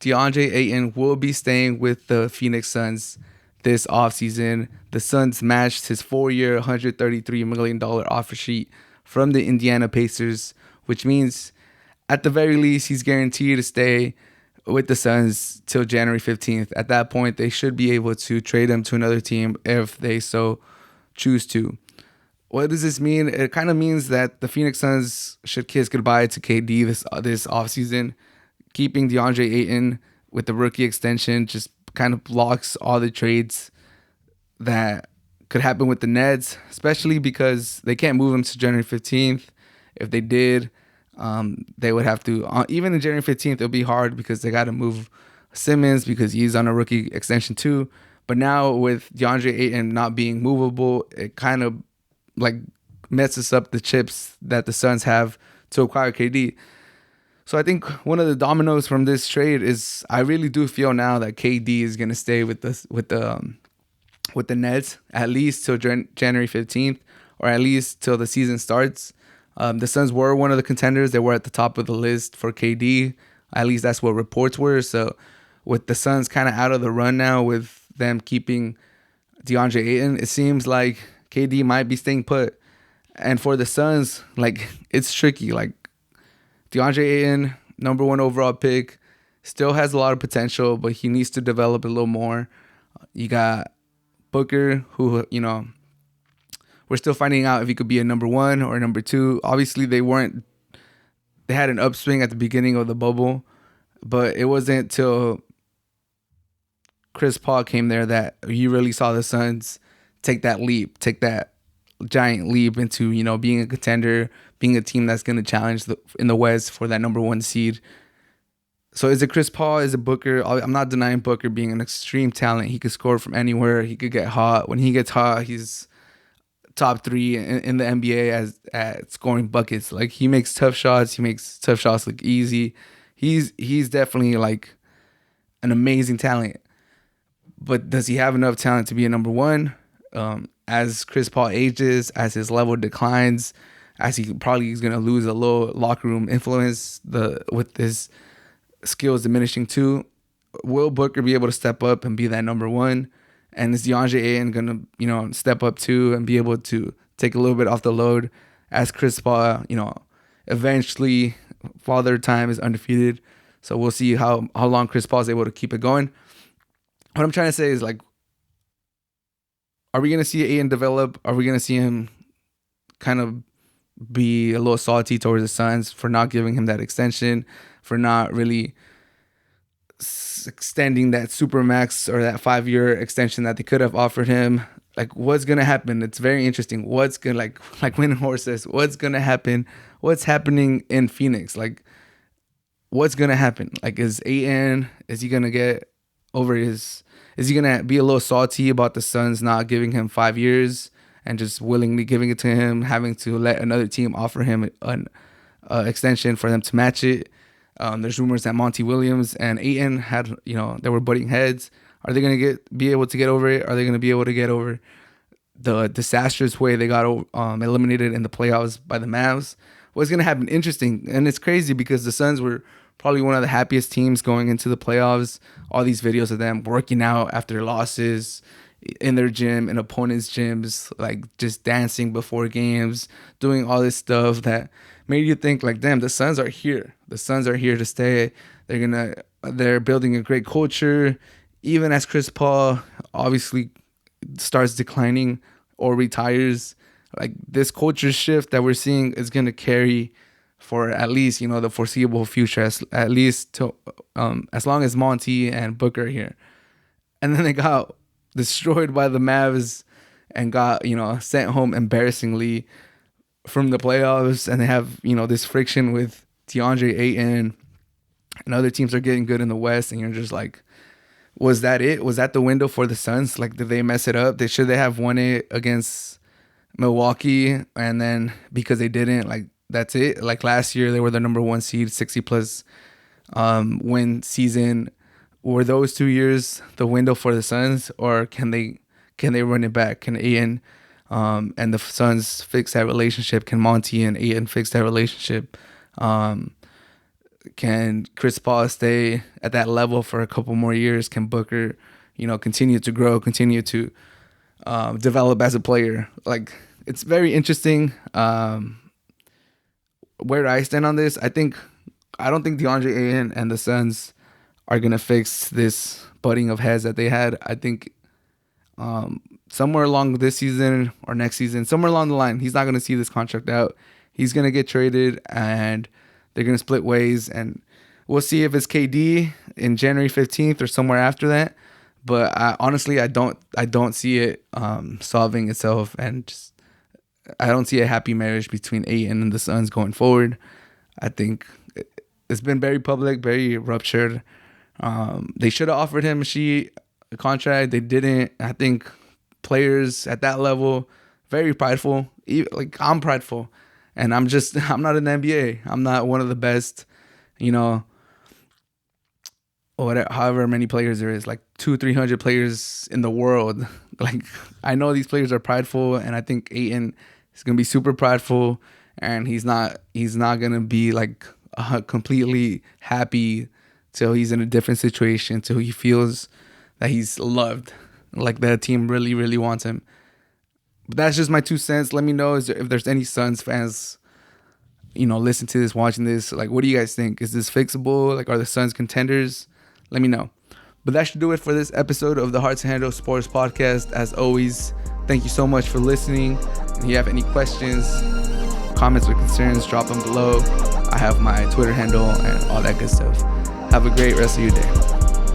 DeAndre Ayton will be staying with the Phoenix Suns this offseason. The Suns matched his 4-year, $133 million offer sheet from the Indiana Pacers, which means at the very least he's guaranteed to stay with the Suns till January 15th. At that point, they should be able to trade him to another team if they so choose to. What does this mean? It kind of means that the Phoenix Suns should kiss goodbye to KD this offseason. Keeping DeAndre Ayton with the rookie extension just kind of blocks all the trades that could happen with the Nets, especially because they can't move him to January 15th. If they did, they would have to, even in January 15th, it'll be hard because they got to move Simmons because he's on a rookie extension too. But now with DeAndre Ayton not being movable, it kind of like messes up the chips that the Suns have to acquire KD. So I think one of the dominoes from this trade is I really do feel now that KD is going to stay with the Nets at least till January 15th, or at least till the season starts. The Suns were one of the contenders. They were at the top of the list for KD. At least that's what reports were. So with the Suns kind of out of the run now with them keeping DeAndre Ayton, it seems like KD might be staying put. And for the Suns, like, it's tricky. Like, DeAndre Ayton, number 1 overall pick, still has a lot of potential, but he needs to develop a little more. You got Booker, who, we're still finding out if he could be a number 1 or a number 2. Obviously, they had an upswing at the beginning of the bubble, but it wasn't till Chris Paul came there that you really saw the Suns take that giant leap into, being a contender, being a team that's going to challenge in the West for that number 1 seed. So is it Chris Paul? Is it Booker? I'm not denying Booker being an extreme talent. He could score from anywhere. He could get hot. When he gets hot, he's top 3 in the NBA at scoring buckets. Like, he makes tough shots. He makes tough shots look easy. He's definitely like an amazing talent. But does he have enough talent to be a number 1? As Chris Paul ages, as his level declines, as he probably is going to lose a little locker room influence with his skills diminishing too, will Booker be able to step up and be that number 1? And is DeAndre Ayton going to, step up too and be able to take a little bit off the load as Chris Paul, eventually Father Time is undefeated. So we'll see how long Chris Paul is able to keep it going. What I'm trying to say is, like, are we going to see Ayton develop? Are we going to see him kind of be a little salty towards the Suns for not giving him that extension, for not really extending that Supermax or that 5-year extension that they could have offered him? Like, what's going to happen? It's very interesting. What's going to, like Win Horses, what's going to happen? What's happening in Phoenix? Like, what's going to happen? Like, is Ayton, is he going to get over is he going to be a little salty about the Suns not giving him 5 years and just willingly giving it to him, having to let another team offer him an extension for them to match it? There's rumors that Monty Williams and Ayton had, they were butting heads. Are they going to be able to get over it? Are they going to be able to get over the disastrous way they got eliminated in the playoffs by the Mavs? What's going to happen? Interesting. And it's crazy because the Suns were probably one of the happiest teams going into the playoffs. All these videos of them working out after losses in their gym, in opponents' gyms, like just dancing before games, doing all this stuff that made you think, like, damn, the Suns are here. The Suns are here to stay. They're building a great culture. Even as Chris Paul obviously starts declining or retires, like, this culture shift that we're seeing is going to carry for at least, the foreseeable future, at least to, as long as Monty and Booker are here. And then they got destroyed by the Mavs and got, sent home embarrassingly from the playoffs. And they have, this friction with DeAndre Ayton, and other teams are getting good in the West. And you're just like, was that it? Was that the window for the Suns? Like, did they mess it up? Should they have won it against Milwaukee? And then because they didn't, like, that's it. Like, last year they were the number 1 seed, 60+ win season. Were those 2 years the window for the Suns, or can they run it back? Can Ayton and the Suns fix that relationship? Can Monty and Ayton fix that relationship? Can Chris Paul stay at that level for a couple more years? Can Booker, continue to grow, continue to develop as a player? Like, it's very interesting. Where I stand on this, I don't think DeAndre Ayton and the Suns are gonna fix this butting of heads that they had. I think somewhere along this season or next season, somewhere along the line, he's not gonna see this contract out. He's gonna get traded, and they're gonna split ways. And we'll see if it's KD in January 15th or somewhere after that. But honestly, I don't see it solving itself, and I don't see a happy marriage between Ayton and the Suns going forward. I think it's been very public, very ruptured. They should have offered him a contract. They didn't. I think players at that level, very prideful. Like, I'm prideful, and I'm not in the NBA. I'm not one of the best, or however many players there is, like 200-300 players in the world. Like, I know these players are prideful, and I think Ayton is gonna be super prideful, and he's not gonna be like completely happy till he's in a different situation, till he feels that he's loved, like the team really, really wants him. But that's just my 2 cents. Let me know if there's any Suns fans, listen to this, watching this. Like, what do you guys think? Is this fixable? Like, are the Suns contenders? Let me know. But that should do it for this episode of the Hard to Handle Sports Podcast. As always, thank you so much for listening. If you have any questions, comments, or concerns, drop them below. I have my Twitter handle and all that good stuff. Have a great rest of your day.